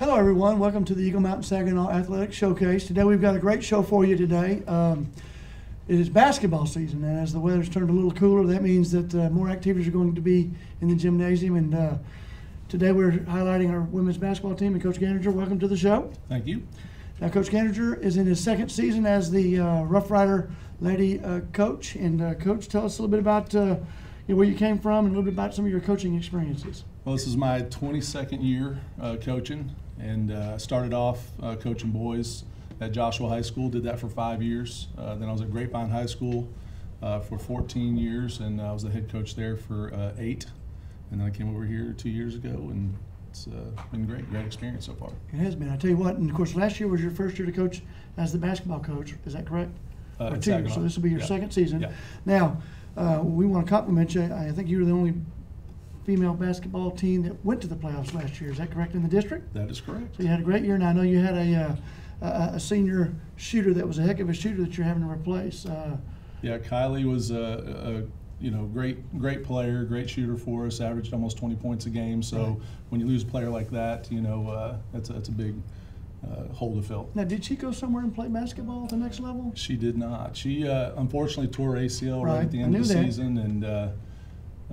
Hello everyone, welcome to the Eagle Mountain Saginaw Athletic Showcase. Today we've got a great show for you today. It is basketball season, and as the weather's turned a little cooler, that means that more activities are going to be in the gymnasium. And today we're highlighting our women's basketball team, and Coach Ganninger, welcome to the show. Thank you. Now Coach Ganninger is in his second season as the Rough Rider lady coach. And Coach, tell us a little bit about where you came from and a little bit about some of your coaching experiences. Well, this is my 22nd year coaching, and started off coaching boys at Joshua High School, did that for 5 years. Then I was at Grapevine High School for 14 years, and I was the head coach there for 8. And then I came over here 2 years ago, and it's been great experience so far. It has been. I tell you what, and of course last year was your first year to coach as the basketball coach, is that correct? Or 2 years, so this will be your second season. Yeah. Now, we want to compliment you. I think you were the only female basketball team that went to the playoffs last year. Is that correct in the district? That is correct. So you had a great year, and I know you had a senior shooter that was a heck of a shooter that you're having to replace. Yeah, Kylie was a great player, great shooter for us. Averaged almost 20 points a game. So right. When you lose a player like that, that's a big hole to fill. Now, did she go somewhere and play basketball at the next level? She did not. She unfortunately tore ACL right at the end of the season, and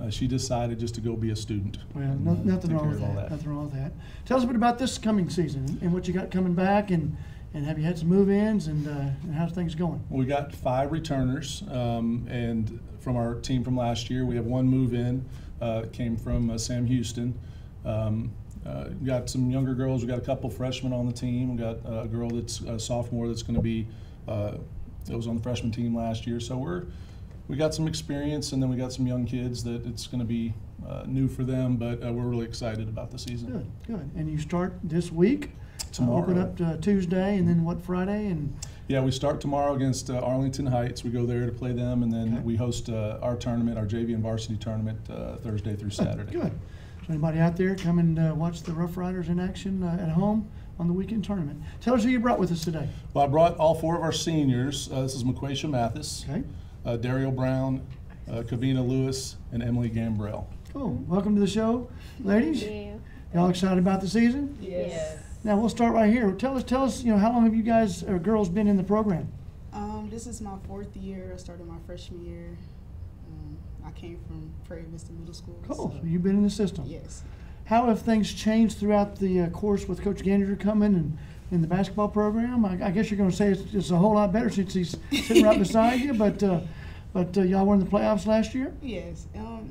she decided just to go be a student. Well, nothing wrong with that. Nothing wrong with that. Tell us a bit about this coming season and what you got coming back, and have you had some move-ins, and how's things going? Well, we got 5 returners, and from our team from last year, we have 1 move-in. Came from Sam Houston. We got some younger girls. We got a couple freshmen on the team. We got a girl that's a sophomore that's going to be that was on the freshman team last year. So we got some experience, and then we got some young kids that it's going to be new for them. But we're really excited about the season. Good. And you start this week. Tomorrow. Open up Tuesday, and then what, Friday? And yeah, we start tomorrow against Arlington Heights. We go there to play them, and then we host our tournament, our JV and varsity tournament, Thursday through Saturday. Good. So anybody out there, come and watch the Rough Riders in action at home on the weekend tournament. Tell us who you brought with us today. Well, I brought all 4 of our seniors. This is McQuaisha Mathis, Daryl Brown, Kavina Lewis, and Emily Gambrell. Cool. Welcome to the show, ladies. Thank you. Y'all excited about the season? Yes. Now we'll start right here. Tell us, how long have you guys or girls been in the program? This is my 4th year. I started my freshman year. I came from Prairie Vista Middle School. Cool. So you've been in the system. Yes. How have things changed throughout the course with Coach Ganninger coming and in the basketball program? I guess you're going to say it's a whole lot better since he's sitting right beside you. But y'all were in the playoffs last year. Yes.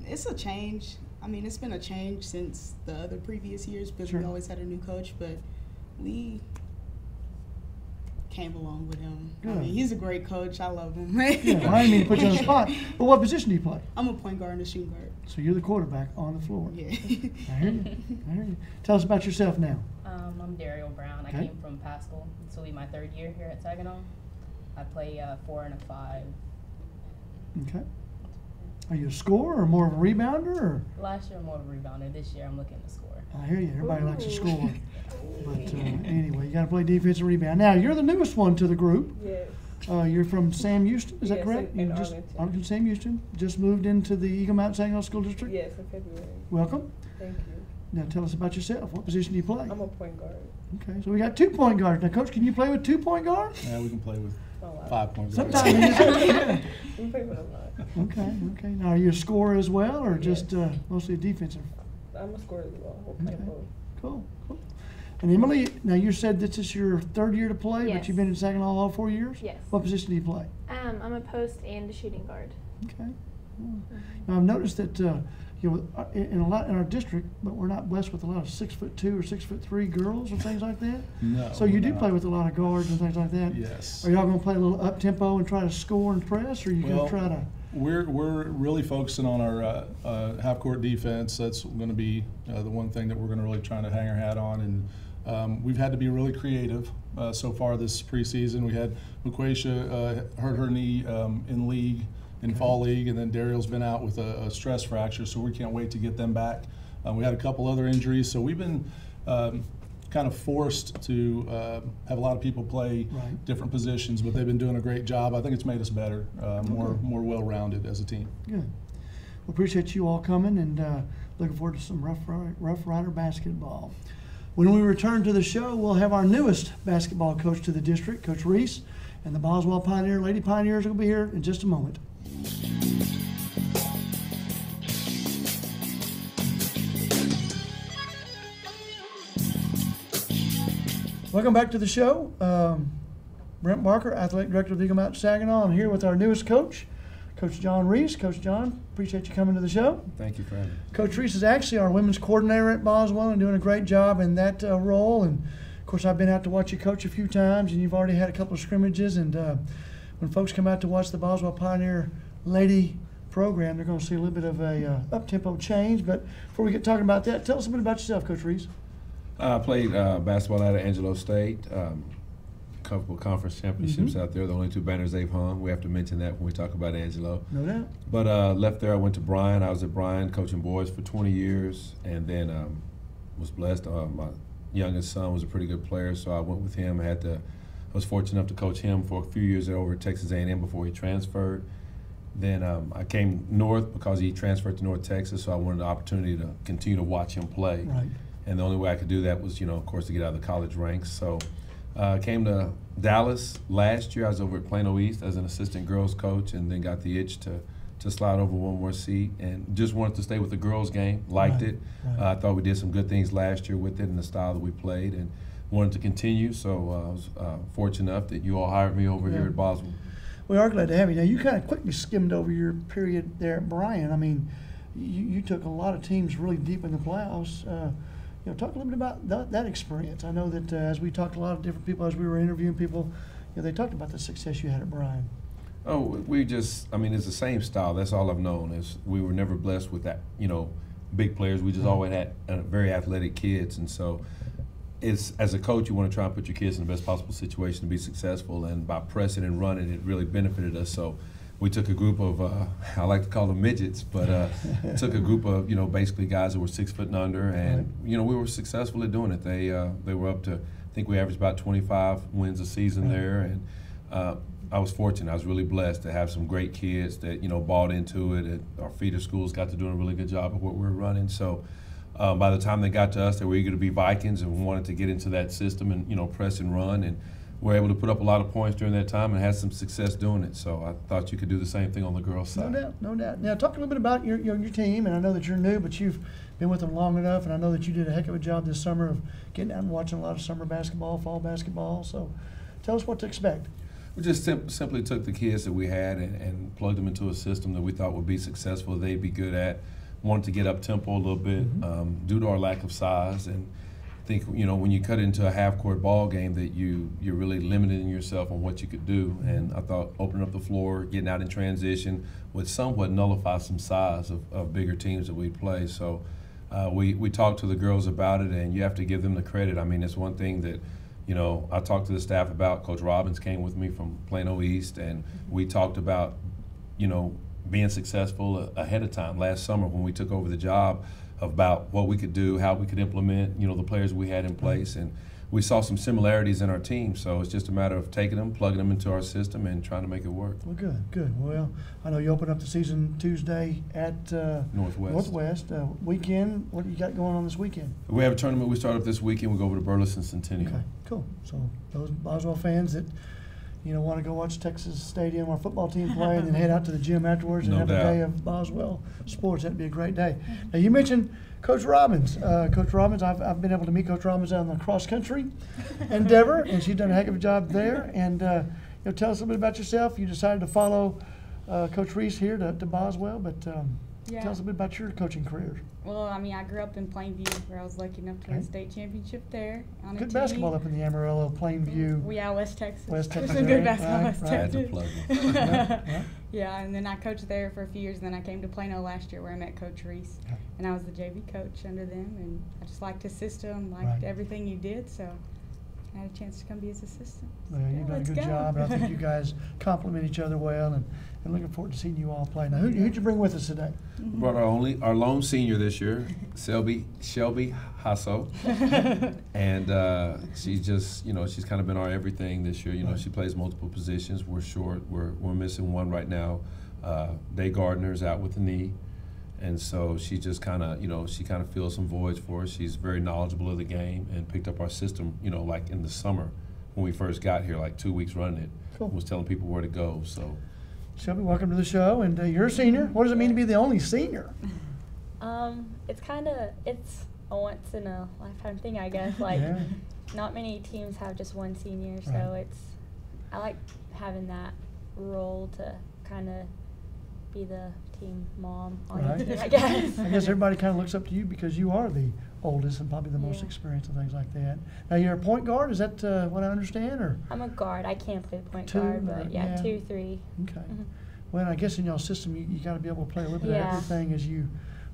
It's a change. I mean, it's been a change since the other previous years because we always had a new coach, but we came along with him. Good. I mean, he's a great coach. I love him. Yeah, I didn't mean to put you on the spot. But what position do you play? I'm a point guard and a shooting guard. So you're the quarterback on the floor. Yeah. I hear you. Tell us about yourself now. I'm Daryl Brown. I came from Pascal. This will be my 3rd year here at Saginaw. I play 4 and a 5. Okay. Are you a scorer or more of a rebounder? Or? Last year, more of a rebounder. This year, I'm looking to score. I hear you. Everybody likes to score. But anyway, you got to play defense and rebound. Now, you're the newest one to the group. Yes. You're from Sam Houston, is that Yes, correct? in Arlington, Sam Houston. Just moved into the Eagle Mountain Saginaw School District? Yes, in February. Welcome. Thank you. Now, tell us about yourself. What position do you play? I'm a point guard. Okay, so we got 2 point guards. Now, Coach, can you play with 2 point guards? Yeah, we can play with Oh, wow. 5 point guards. Sometimes. Yeah. We play with a lot. Okay. Now, are you a scorer as well, or just mostly a defensive? I'm a scorer as well. Okay. Okay. Both. Cool. And Emily, now you said this is your 3rd year to play, but Yes. you've been in Saginaw all 4 years? Yes. What position do you play? I'm a post and a shooting guard. Okay. Now, I've noticed that in our district, but we're not blessed with a lot of 6'2" or 6'3" girls or things like that. No. So you do we're play not. with a lot of guards and things like that. Yes. Are y'all going to play a little up tempo and try to score and press, or are you going to try to? We're really focusing on our half court defense. That's going to be the one thing that we're going to really try to hang our hat on. And we've had to be really creative so far this preseason. We had McQuaisha hurt her knee in league, in fall league, and then Daryl's been out with a stress fracture, so we can't wait to get them back. We had a couple other injuries, so we've been kind of forced to have a lot of people play different positions, but they've been doing a great job. I think it's made us better, more well-rounded as a team. Good. Well, appreciate you all coming, and looking forward to some Rough Rider basketball. When we return to the show, we'll have our newest basketball coach to the district, Coach Reese, and the Boswell Lady Pioneers will be here in just a moment. Welcome back to the show. Brent Barker, Athletic Director of Eagle Mountain Saginaw. I'm here with our newest coach, Coach John Reese. Coach John, appreciate you coming to the show. Thank you for having me. Coach Reese is actually our women's coordinator at Boswell and doing a great job in that role. And of course, I've been out to watch you coach a few times, and you've already had a couple of scrimmages. And when folks come out to watch the Boswell Pioneer Lady program, they're going to see a little bit of a up-tempo change. But before we get talking about that, tell us a bit about yourself, Coach Reese. I played basketball out at Angelo State. Couple of conference championships out there. The only 2 banners they've hung. We have to mention that when we talk about Angelo. No doubt. But left there, I went to Bryan. I was at Bryan coaching boys for 20 years, and then was blessed. My youngest son was a pretty good player, so I went with him. I was fortunate enough to coach him for a few years over at Texas A&M before he transferred. Then I came north because he transferred to North Texas, so I wanted the opportunity to continue to watch him play. Right. And the only way I could do that was, of course, to get out of the college ranks. So came to Dallas last year. I was over at Plano East as an assistant girls coach, and then got the itch to slide over one more seat, and just wanted to stay with the girls game. Liked it. I thought we did some good things last year with it and the style that we played, and wanted to continue. So I was fortunate enough that you all hired me over here at Boswell. We are glad to have you. Now, you kind of quickly skimmed over your period there at Bryan. I mean, you took a lot of teams really deep in the playoffs. Talk a little bit about that experience. I know that as we talked to a lot of different people as we were interviewing people, they talked about the success you had at Bryan. Oh, it's the same style. That's all I've known. Is we were never blessed with that, big players. We just always had very athletic kids, and so as a coach, you want to try and put your kids in the best possible situation to be successful. And by pressing and running, it really benefited us. So we took a group of, I like to call them midgets, but took a group of, basically guys that were 6 foot and under, and we were successful at doing it. They were up to, I think we averaged about 25 wins a season there, and I was fortunate. I was really blessed to have some great kids that bought into it. And our feeder schools got to doing a really good job of what we were running. So by the time they got to us, they were eager to be Vikings and wanted to get into that system and press and run, and were able to put up a lot of points during that time and had some success doing it. So I thought you could do the same thing on the girls' side. No doubt. Now, talk a little bit about your team, and I know that you're new, but you've been with them long enough, and I know that you did a heck of a job this summer of getting out and watching a lot of summer basketball, fall basketball. So tell us what to expect. We just simply took the kids that we had and plugged them into a system that we thought would be successful, they'd be good at. Wanted to get up tempo a little bit due to our lack of size, and I think when you cut into a half court ball game that you're really limiting yourself on what you could do. And I thought opening up the floor, getting out in transition would somewhat nullify some size of bigger teams that we play. So we talked to the girls about it, and you have to give them the credit. I mean, it's one thing that I talked to the staff about. Coach Robbins came with me from Plano East, and we talked about being successful ahead of time last summer when we took over the job, about what we could do, how we could implement, the players we had in place, and we saw some similarities in our team. So it's just a matter of taking them, plugging them into our system, and trying to make it work. Well, good. Well, I know you open up the season Tuesday at Northwest. Weekend, what do you got going on this weekend? We have a tournament. We start up this weekend. We go over to Burleson Centennial. Okay, cool. So those Boswell fans that want to go watch Texas Stadium, our football team play, and then head out to the gym afterwards and have a day of Boswell sports. That'd be a great day. Now, you mentioned Coach Robbins. Coach Robbins, I've been able to meet Coach Robbins on the cross-country endeavor, and she's done a heck of a job there. And tell us a little bit about yourself. You decided to follow Coach Reese here to Boswell, but tell us a bit about your coaching career. Well, I grew up in Plainview, where I was lucky enough to win a state championship there on a Good team. basketball up in the Amarillo, Plainview. West Texas. West Texas. Some good basketball in West I had to Texas. plug them. Yeah, and then I coached there for a few years, and then I came to Plano last year where I met Coach Reese, and I was the JV coach under them, and I just liked his system, liked everything you did, so I had a chance to come be his assistant. Well, you've done a good job, and I think you guys complement each other well, and looking forward to seeing you all play. Now, who'd you bring with us today? We brought our lone senior this year, Shelby Hasso, and she's just she's kind of been our everything this year. She plays multiple positions. We're short. We're missing one right now. Day Gardner's out with the knee, And so she just kind of, she kind of fills some voids for us. She's very knowledgeable of the game and picked up our system, like in the summer when we first got here, like 2 weeks running it. Cool. Was telling people where to go. So, Shelby, welcome to the show. And you're a senior. What does it mean to be the only senior? It's a once in a lifetime thing, I guess. Like, not many teams have just one senior, so I like having that role to kind of be the team mom on the team, I guess. I guess everybody kind of looks up to you because you are the oldest and probably the most experienced and things like that. Now, you're a point guard. Is that what I understand? Or I'm a guard. I can't play point guard, but 2, 3. Okay. Well, I guess in y'all's system, you got to be able to play a little bit of everything as you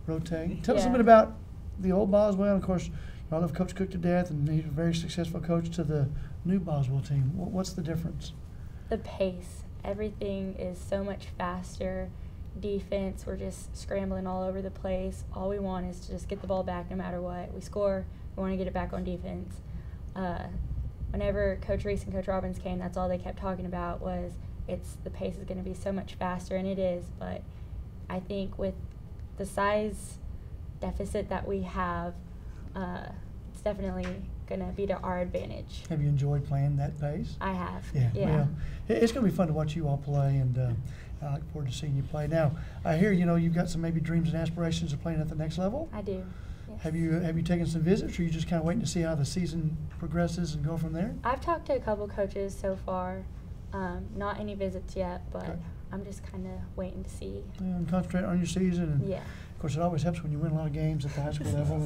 rotate. Tell us a bit about the old Boswell. Of course, I love Coach Cook to death, and he's a very successful coach to the new Boswell team. What's the difference? The pace. Everything is so much faster. Defense, we're just scrambling all over the place. All we want is to just get the ball back no matter what. We score, we want to get it back on defense. Whenever Coach Reese and Coach Robbins came, that's all they kept talking about was the pace is going to be so much faster, and it is. But I think with the size deficit that we have, it's definitely going to be to our advantage. Have you enjoyed playing that pace? I have. Yeah. Yeah. Well, it's going to be fun to watch you all play, and I look forward to seeing you play. Now, I hear you've got some maybe dreams and aspirations of playing at the next level. I do. Yes. Have you taken some visits, or are you just kind of waiting to see how the season progresses and go from there? I've talked to a couple coaches so far. Not any visits yet, but Okay. I'm just kind of waiting to see. And concentrate on your season. And Yeah. Of course, it always helps when you win a lot of games at the high school level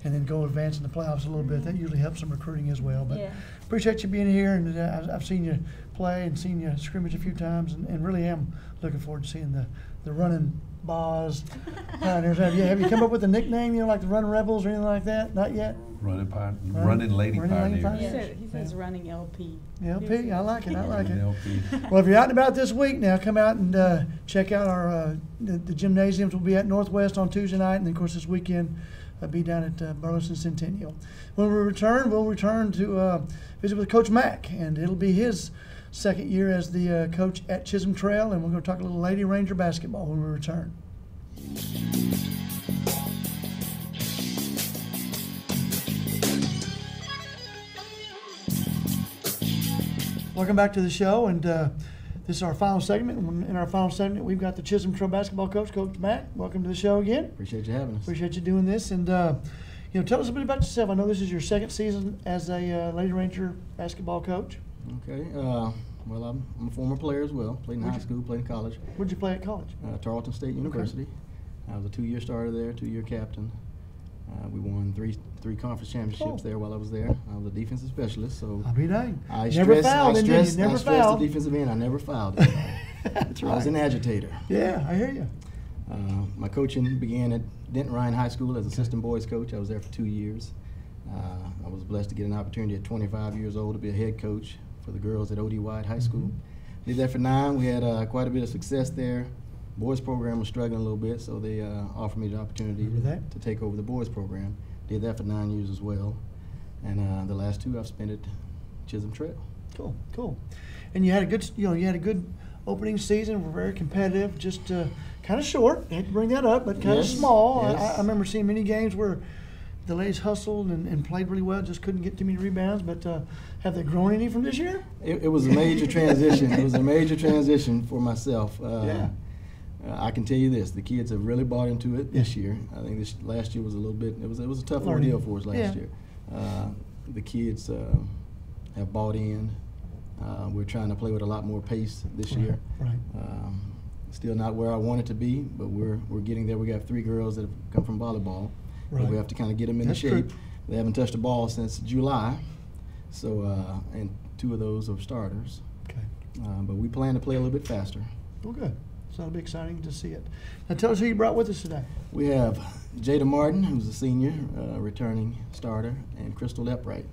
and then go advance in the playoffs a little bit. That usually helps some recruiting as well. But appreciate you being here, and I've seen you play and seen you scrimmage a few times, and really am looking forward to seeing the running Boz Pioneers. Have you come up with a nickname, like the Running Rebels or anything like that? Not yet? running Lady Lady Pioneers. Pioneers. He says running LP. LP, I like it. Running LP. Well, if you're out and about this week now, come out and check out our the gymnasiums. We'll be at Northwest on Tuesday night, and then, of course, this weekend be down at Burleson Centennial. When we return, we'll return to visit with Coach Mack, and it'll be his second year as the coach at Chisholm Trail, and we're going to talk a little Lady Ranger basketball when we return. Welcome back to the show, and this is our final segment. In our final segment, we've got the Chisholm Trail basketball coach, Coach Mack. Welcome to the show again. Appreciate you having us. Appreciate you doing this, and tell us a bit about yourself. I know this is your second season as a Lady Ranger basketball coach. Okay. Well, I'm a former player as well. Played in high school, played in college. Where'd you play at college? Tarleton State University. I was a 2-year starter there, 2-year captain. We won three conference championships there while I was there. I was a defensive specialist, so I'll be dang. I Never fouled, stressed fouled. the defensive end. I never fouled. That's right. I was an agitator. Yeah, I hear you. My coaching began at Denton Ryan High School as assistant boys coach. I was there for 2 years. I was blessed to get an opportunity at 25 years old to be a head coach for the girls at O.D. White High School. Did that for 9. We had quite a bit of success there. Boys program was struggling a little bit, so they offered me the opportunity to take over the boys program. Did that for 9 years as well. And the last 2 I've spent at Chisholm Trail. Cool. And you had a good opening season. We're very competitive, just kind of short. I had to bring that up, but kind of small. Yes. I remember seeing many games where the ladies hustled and played really well, just couldn't get too many rebounds. But have they grown any from this year? It was a major transition. It was a major transition for myself. I can tell you this: the kids have really bought into it this year. I think this last year was a little bit. It was a tough ordeal for us last year. The kids have bought in. We're trying to play with a lot more pace this year. Right. Still not where I want it to be, but we're getting there. We got 3 girls that have come from volleyball. Right. We have to kind of get them into shape. True. They haven't touched a ball since July, so and 2 of those are starters. Okay. But we plan to play a little bit faster. Well, good. So it'll be exciting to see it. Now tell us who you brought with us today. We have Jada Martin, who's a senior, returning starter, and Crystal Epwright,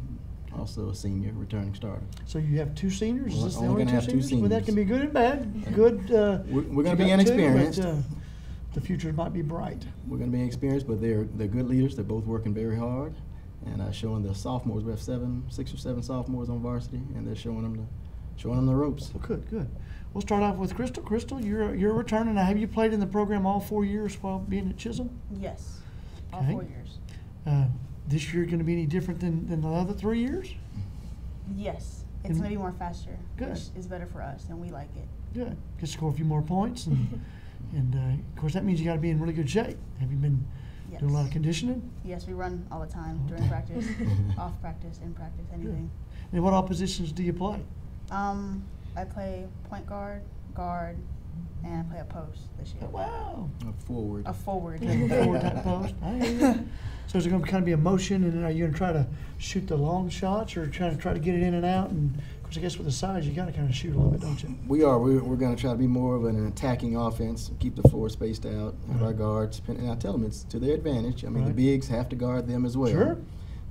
also a senior, returning starter. So you have 2 seniors? Is this the Only only gonna 2 have 2 seniors? Well, that seniors. can be good and bad. Good. We're going to be you got 2, inexperienced. but, the future might be bright. We're going to be inexperienced, but they're good leaders. They're both working very hard, and showing the sophomores. We have 6 or 7 sophomores on varsity, and they're showing them showing them the ropes. Well, good, good. We'll start off with Crystal. Crystal, you're returning. Now, have you played in the program all 4 years while being at Chisholm? Yes, all Okay. 4 years. This year going to be any different than the other 3 years? Yes, it's And- going to be more faster, Good. which is better for us, and we like it. Good. Just score a few more points, and of course that means you got to be in really good shape. Have you been Yes. doing a lot of conditioning? Yes, we run all the time during practice, off practice, in practice, anything. And what all positions do you play? I play point guard, guard, and I play a post this year. Wow. Forward. A forward. Forward type post. I hear you. So is it going to kind of be a motion, and then are you going to try to shoot the long shots, or try to get it in and out? And of course, I guess with the size, you got to kind of shoot a little bit, don't you? We are. We're going to try to be more of an attacking offense, keep the floor spaced out, have our guards. And I tell them it's to their advantage. I mean, the Right. bigs have to guard them as well. Sure.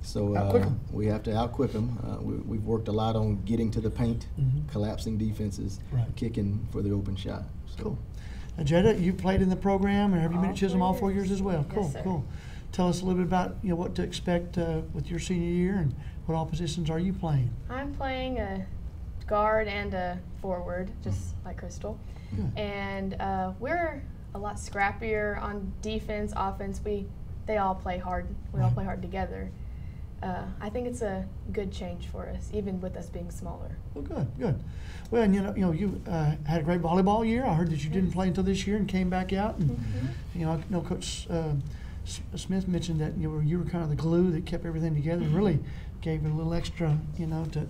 So Outquick 'em. we have to outquick them. We've worked a lot on getting to the paint, Mhm. collapsing defenses, Right. kicking for the open shot. So Cool. Now, Jetta, you played in the program, and have you been All at Chisholm 4 all 4 years. years as well? Yes, Cool, sir. cool. Tell us a little bit about what to expect with your senior year, and what all positions are you playing? I'm playing a guard and a forward, just like Crystal. Good. And we're a lot scrappier on defense, offense. They all play hard. We all Right. play hard together. I think it's a good change for us, even with us being smaller. Well, good, good. Well, and you had a great volleyball year. I heard that you didn't play until this year and came back out. And I know Coach Smith mentioned that you were kind of the glue that kept everything together, and really gave it a little extra,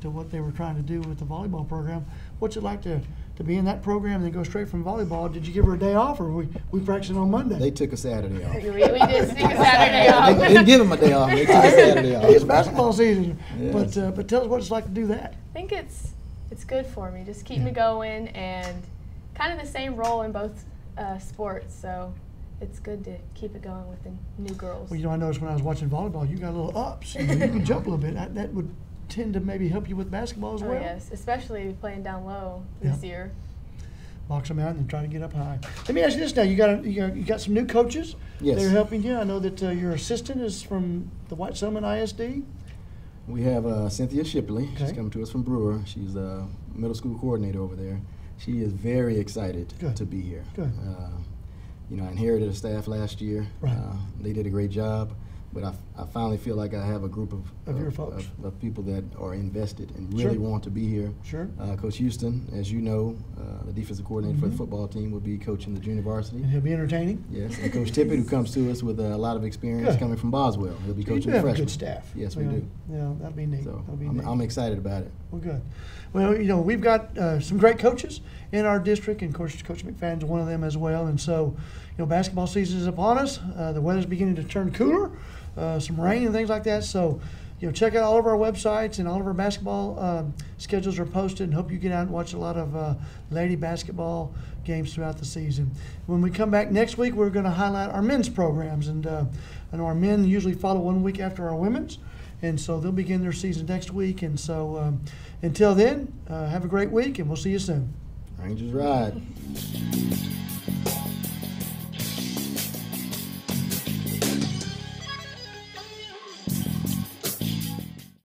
to what they were trying to do with the volleyball program. What's it like to be in that program and then go straight from volleyball? Did you give her a day off, or we practicing on Monday? they took a Saturday off. We did sneak a Saturday off. They didn't give them a day off. They took a Saturday off. It's basketball season, Yes. but tell us what it's like to do that. I think it's good for me. Just keep me going, and kind of the same role in both sports. So it's good to keep it going with the new girls. Well, I noticed when I was watching volleyball, you got a little ups. You can jump a little bit. That would tend to maybe help you with basketball as Oh well. yes, especially playing down low this Yeah. year. Box them out and try to get up high. Let me ask you this now: you got some new coaches. Yes. They're helping you. I know that your assistant is from the White Settlement ISD. We have Cynthia Shipley. She's Okay. coming to us from Brewer. She's a middle school coordinator over there. She is very excited Good. to be here. Good. I inherited a staff last year. Right. They did a great job, but I finally feel like I have a group Of your folks. of people that are invested and really Sure. want to be here. Sure. Coach Houston, as you know, the defensive coordinator for the football team, will be coaching the junior varsity. And he'll be entertaining. Yes, and Coach Tippett, who comes to us with a lot of experience Good. coming from Boswell. He'll be You coaching do the have a freshmen. good staff. Yes, we do. Yeah, that'd be neat. So That'd be I'm, neat. I'm excited about it. Well, good. Well, we've got some great coaches in our district, and of course, Coach McFadden's one of them as well. And so, basketball season is upon us. The weather's beginning to turn cooler, some rain and things like that. So, check out all of our websites, and all of our basketball schedules are posted, and hope you get out and watch a lot of lady basketball games throughout the season. When we come back next week, we're going to highlight our men's programs, and I know our men usually follow 1 week after our women's. And so they'll begin their season next week. And so until then, have a great week, and we'll see you soon. Rangers ride.